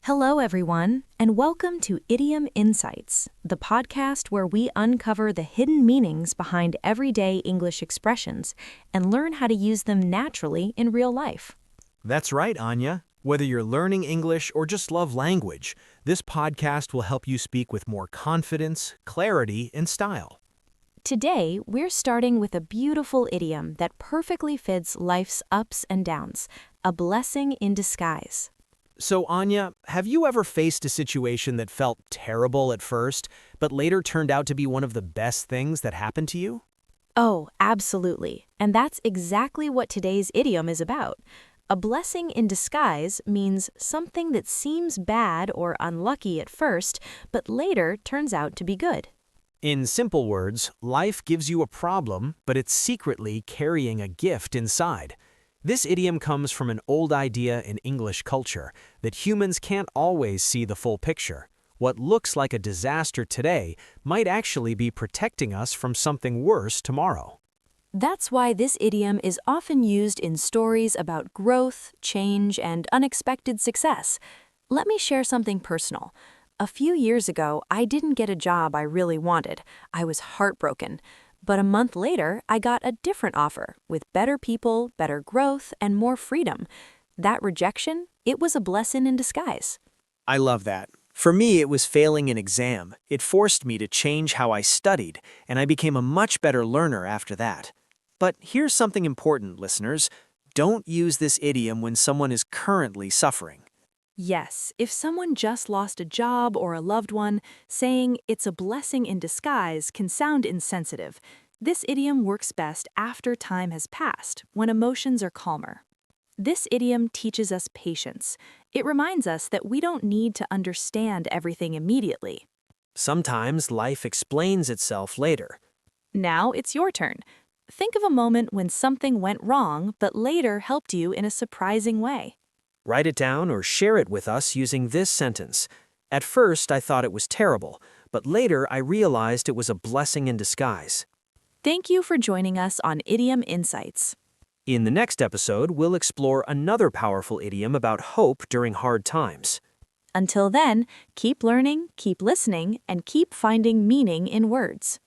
Hello, everyone, and welcome to Idiom Insights, the podcast where we uncover the hidden meanings behind everyday English expressions and learn how to use them naturally in real life. That's right, Anya. Whether you're learning English or just love language, this podcast will help you speak with more confidence, clarity, and style. Today, we're starting with a beautiful idiom that perfectly fits life's ups and downs, a blessing in disguise. So, Anya, have you ever faced a situation that felt terrible at first, but later turned out to be one of the best things that happened to you? Oh, absolutely. And that's exactly what today's idiom is about. A blessing in disguise means something that seems bad or unlucky at first, but later turns out to be good. In simple words, life gives you a problem, but it's secretly carrying a gift inside. This idiom comes from an old idea in English culture that humans can't always see the full picture. What looks like a disaster today might actually be protecting us from something worse tomorrow. That's why this idiom is often used in stories about growth, change, and unexpected success. Let me share something personal. A few years ago, I didn't get a job I really wanted. I was heartbroken. But a month later, I got a different offer with better people, better growth, and more freedom. That rejection, it was a blessing in disguise. I love that. For me, it was failing an exam. It forced me to change how I studied, and I became a much better learner after that. But here's something important, listeners. Don't use this idiom when someone is currently suffering. Yes, if someone just lost a job or a loved one, saying it's a blessing in disguise can sound insensitive. This idiom works best after time has passed, when emotions are calmer. This idiom teaches us patience. It reminds us that we don't need to understand everything immediately. Sometimes life explains itself later. Now it's your turn. Think of a moment when something went wrong but later helped you in a surprising way. Write it down or share it with us using this sentence. At first, I thought it was terrible, but later I realized it was a blessing in disguise. Thank you for joining us on Idiom Insights. In the next episode, we'll explore another powerful idiom about hope during hard times. Until then, keep learning, keep listening, and keep finding meaning in words.